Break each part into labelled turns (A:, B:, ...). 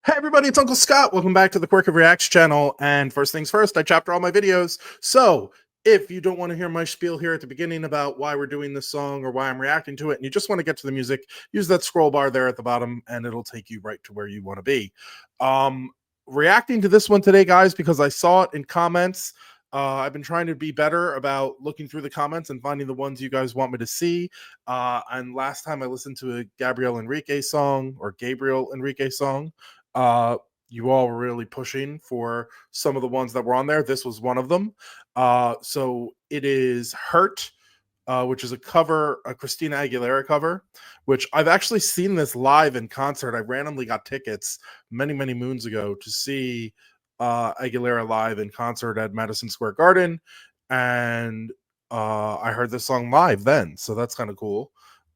A: Hey everybody, it's Uncle Scott. Welcome back to the QwerkyReax channel. And first things first, I chapter all my videos. So if you don't want to hear my spiel here at the beginning about why we're doing this song or why I'm reacting to it, and you just want to get to the music, use that scroll bar there at the bottom and it'll take you right to where you want to be. Um, Reacting to this one today, guys, because I saw it in comments. I've been trying to be better about looking through the comments and finding the ones you guys want me to see. And last time I listened to a Gabriel Henrique song or Gabriel Henrique song, uh, you all were really pushing for some of the ones that were on there. This was one of them. So it is Hurt, which is a cover, a Christina Aguilera cover, which I've actually seen this live in concert. I randomly got tickets many, many moons ago to see Aguilera live in concert at Madison Square Garden. And I heard this song live then. So that's kind of cool.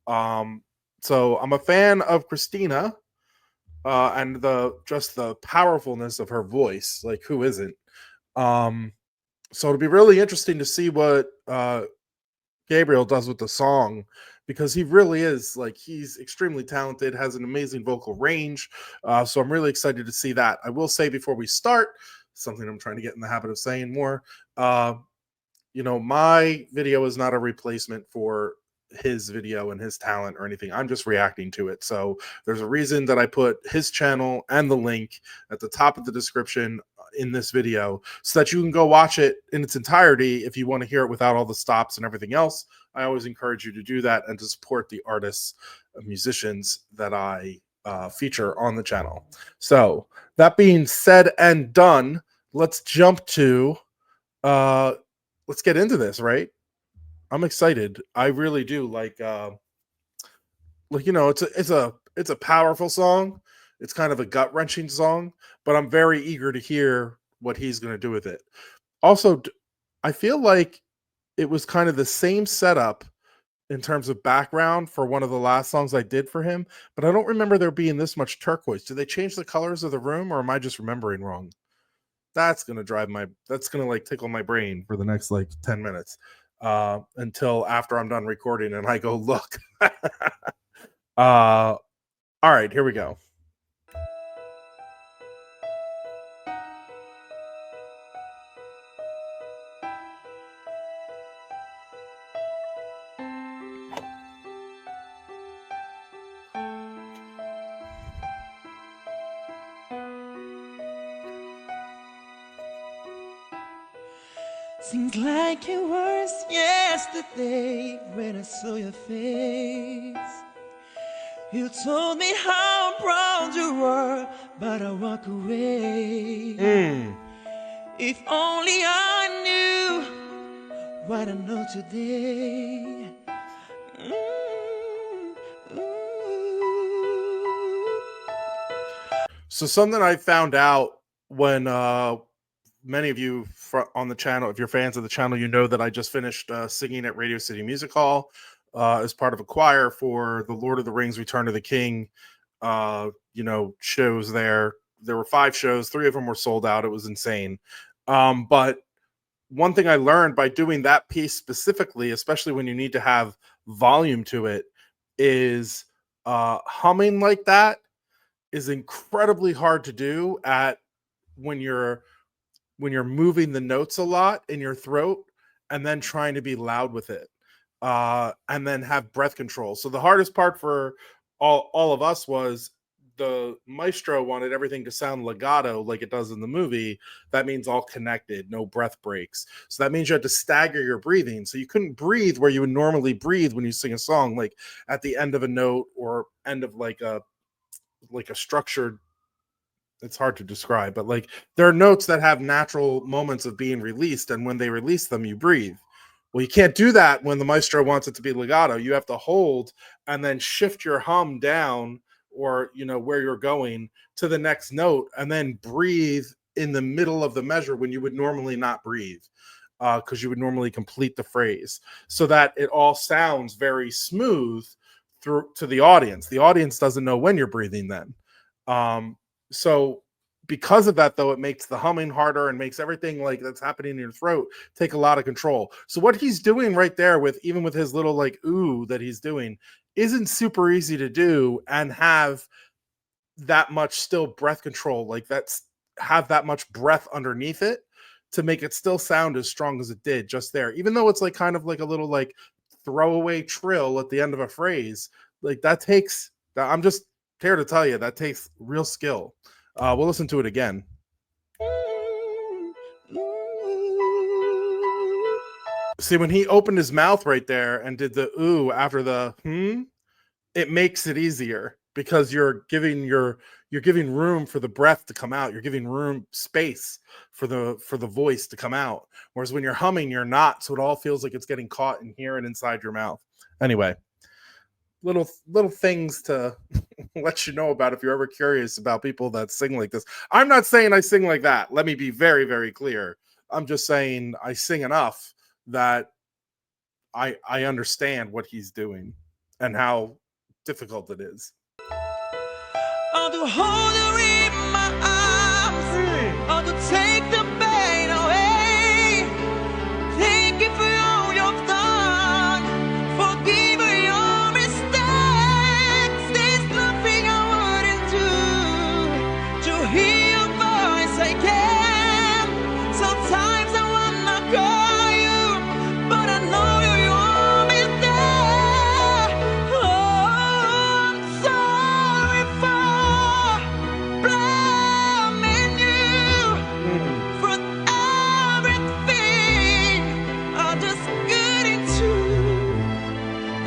A: So I'm a fan of Christina and the powerfulness of her voice. Like, who isn't? So it'll be really interesting to see what Gabriel does with the song, because he really is, like, he's extremely talented, has an amazing vocal range. So I'm really excited to see that. I will say before we start, something I'm trying to get in the habit of saying more. My video is not a replacement for his video and his talent or anything. I'm just reacting to it. So there's a reason that I put his channel and the link at the top of the description in this video so that you can go watch it in its entirety if you want to hear it without all the stops and everything else. I always encourage you to do that and to support the artists, musicians that I feature on the channel. So that being said and done, let's jump to let's get into this, right? I'm excited. I really do like it's a powerful song. It's kind of a gut-wrenching song, but I'm very eager to hear what he's going to do with it. Also, I feel like it was kind of the same setup in terms of background for one of the last songs I did for him, but I don't remember there being this much turquoise. Did they change the colors of the room, or am I just remembering wrong? That's gonna like tickle my brain for the next like 10 minutes until after I'm done recording and I go look. All right, here we go.
B: Seems like it was yesterday when I saw your face. You told me how proud you were, but I walk away. If only I knew what I know today.
A: So something I found out when many of you on the channel, if you're fans of the channel, you know that I just finished singing at Radio City Music Hall as part of a choir for the Lord of the Rings Return of the King shows there. There were 5 shows, 3 of them were sold out. It was insane. But one thing I learned by doing that piece specifically, especially when you need to have volume to it, is humming like that is incredibly hard to do when you're moving the notes a lot in your throat and then trying to be loud with it, and then have breath control. So the hardest part for all of us was the maestro wanted everything to sound legato like it does in the movie. That means all connected, no breath breaks. So that means you had to stagger your breathing. So you couldn't breathe where you would normally breathe when you sing a song, like at the end of a note or end of like a structured, it's hard to describe, but like there are notes that have natural moments of being released, and when they release them, you breathe. Well, you can't do that when the maestro wants it to be legato. You have to hold and then shift your hum down, or where you're going, to the next note, and then breathe in the middle of the measure when you would normally not breathe, because you would normally complete the phrase, so that it all sounds very smooth through to the audience. The audience doesn't know when you're breathing then. So because of that, though, it makes the humming harder and makes everything like that's happening in your throat take a lot of control. So what he's doing right there, even with his little like ooh that he's doing, isn't super easy to do and have that much still breath control, like that's have that much breath underneath it to make it still sound as strong as it did just there, even though it's like kind of like a little like throwaway trill at the end of a phrase. Like that takes, I'm just here to tell you that takes real skill. We'll listen to it again. See, when he opened his mouth right there and did the ooh after the it makes it easier because you're giving room for the breath to come out. You're giving room, space for the voice to come out. Whereas when you're humming, you're not. So it all feels like it's getting caught in here and inside your mouth. Anyway, little things to let you know about if you're ever curious about people that sing like this. I'm not saying I sing like that. Let me be very, very clear. I'm just saying I sing enough that I understand what he's doing and how difficult it is.
B: To hold you in my arms, to take the pain away. Thank you for all you've done, forgive your mistakes. There's nothing I wouldn't do to hear your voice again. Sometimes I wanna call you, but I know you're always there. Oh, I'm sorry for blaming you for everything I just get into,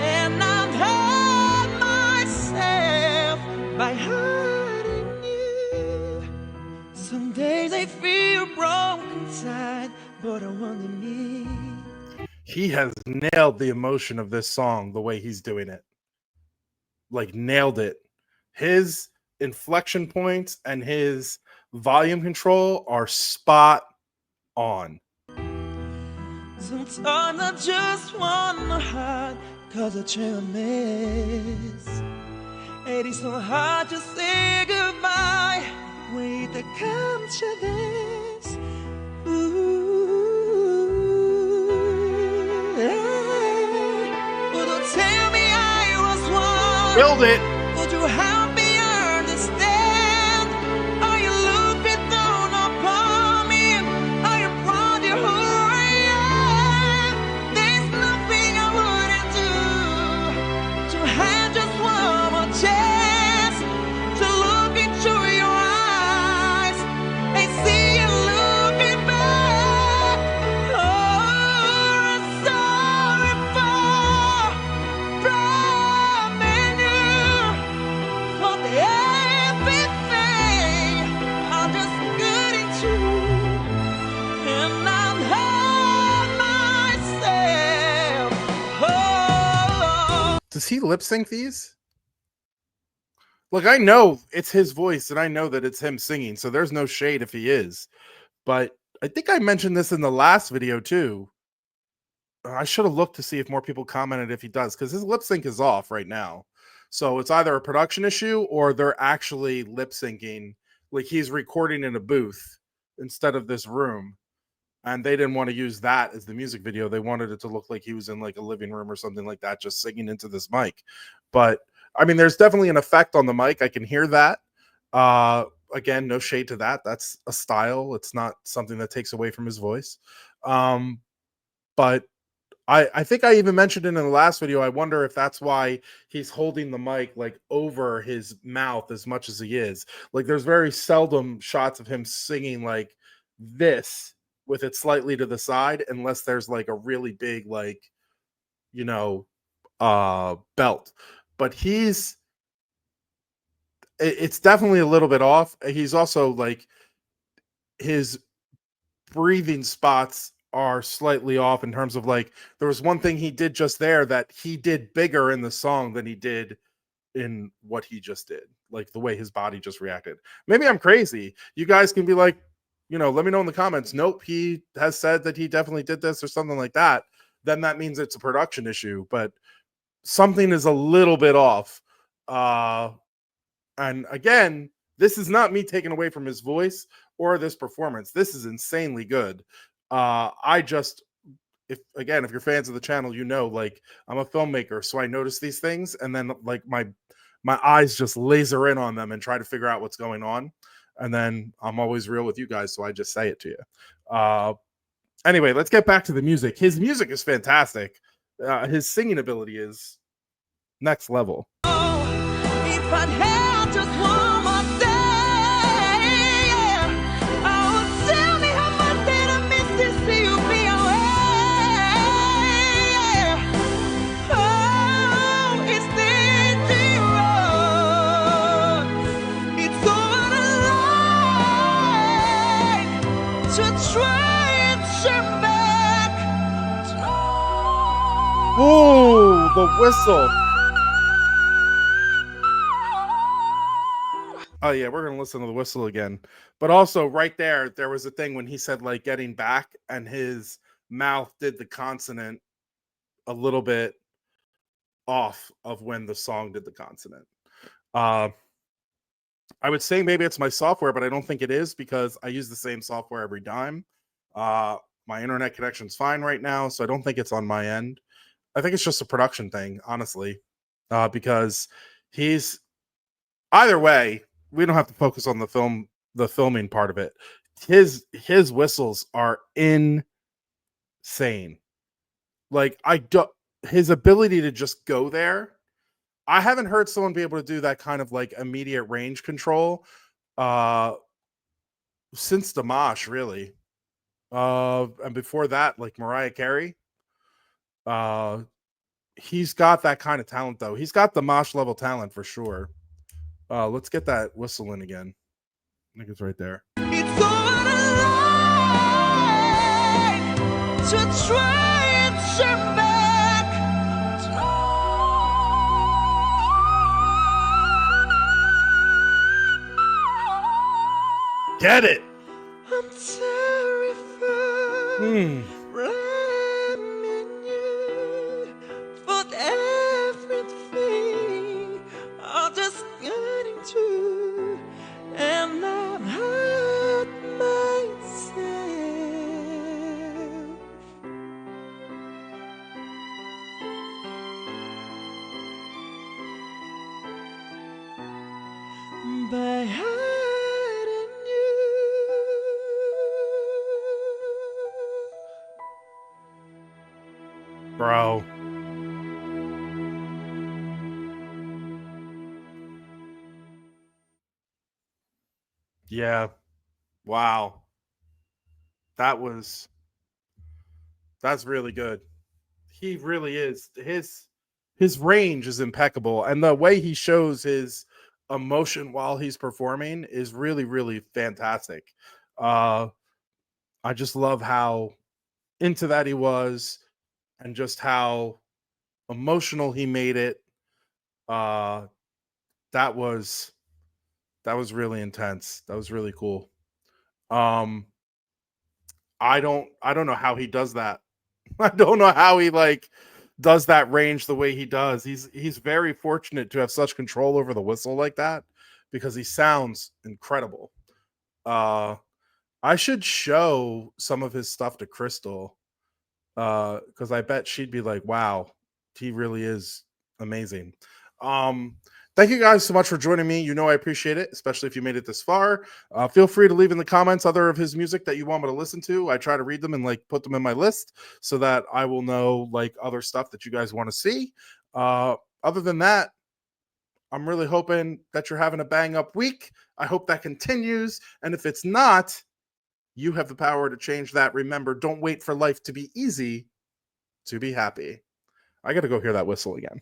B: and I've hurt myself by hurting you. Some days I feel broken inside, but I want to me.
A: He has nailed the emotion of this song the way he's doing it. Like nailed it. His inflection points and his volume control are spot on.
B: Sometimes I just wanna hide, cause I try a mess. It is so hard to say goodbye with the confidence. Would you tell me I was one?
A: Build it.
B: Would you help me understand? Are you looking down upon me? Are you proud of who I am? There's nothing I wouldn't do to have just one more chance to look into your eyes and see you looking back. Oh, I'm sorry for blaming you for everything I'm just good into, and I've hurt myself. Oh.
A: Does he lip sync these? Like, I know it's his voice and I know that it's him singing, so there's no shade if he is. But I think I mentioned this in the last video too. I should have looked to see if more people commented if he does, because his lip sync is off right now. So it's either a production issue or they're actually lip syncing. Like he's recording in a booth instead of this room. And they didn't want to use that as the music video. They wanted it to look like he was in like a living room or something like that, just singing into this mic. But I mean, there's definitely an effect on the mic. I can hear that. Again, no shade to that. That's a style. It's not something that takes away from his voice. But I think I even mentioned it in the last video. I wonder if that's why he's holding the mic like over his mouth as much as he is. Like there's very seldom shots of him singing like this with it slightly to the side, unless there's like a really big, like, you know, belt. But it's definitely a little bit off. He's also like his breathing spots are slightly off in terms of like there was one thing he did just there that he did bigger in the song than he did in what he just did, like the way his body just reacted. Maybe I'm crazy. You guys can be like, you know, let me know in the comments. Nope, he has said that he definitely did this or something like that. Then that means it's a production issue, but something is a little bit off. And again, this is not me taking away from his voice or this performance. This is insanely good. I just, if you're fans of the channel, you know, like I'm a filmmaker, so I notice these things, and then like my my eyes just laser in on them and try to figure out what's going on. And then I'm always real with you guys, so I just say it to you. Anyway, let's get back to the music. His music is fantastic. His singing ability is next level.
B: If I'd had just one more day, oh, tell me how much did I miss to see you be away? Oh, it's dangerous. It's over the line to try and turn back.
A: Ooh, the whistle. Oh yeah, we're gonna listen to the whistle again. But also right there was a thing when he said like getting back, and his mouth did the consonant a little bit off of when the song did the consonant. I would say maybe it's my software, but I don't think it is because I use the same software every time. My internet connection's fine right now, so I don't think it's on my end. I think it's just a production thing, honestly, because he's either way. We don't have to focus on the filming part of it. His whistles are insane. Like his ability to just go there. I haven't heard someone be able to do that kind of like immediate range control since Dimash, really. And before that, like Mariah Carey. He's got that kind of talent though. He's got the Mosh level talent for sure. Let's get that whistle in again. I think it's right there.
B: It's over the line to try and turn back.
A: Get it.
B: I'm terrified. Blaming you for everything I'm just getting to, and I've hurt myself by hurting you.
A: Bro. Yeah. Wow. That's really good. He really is. His range is impeccable, and the way he shows his emotion while he's performing is really, really fantastic. I just love how into that he was, and just how emotional he made it. That was really intense. That was really cool. I don't know how he does that. I don't know how he like does that range the way he does. He's very fortunate to have such control over the whistle like that, because he sounds incredible. I should show some of his stuff to Crystal, because I bet she'd be like, wow, he really is amazing. Thank you guys so much for joining me. You know I appreciate it, especially if you made it this far. Feel free to leave in the comments other of his music that you want me to listen to. I try to read them and like put them in my list so that I will know like other stuff that you guys want to see. Other than that, I'm really hoping that you're having a bang up week. I hope that continues. And if it's not, you have the power to change that. Remember, don't wait for life to be easy to be happy. I got to go hear that whistle again.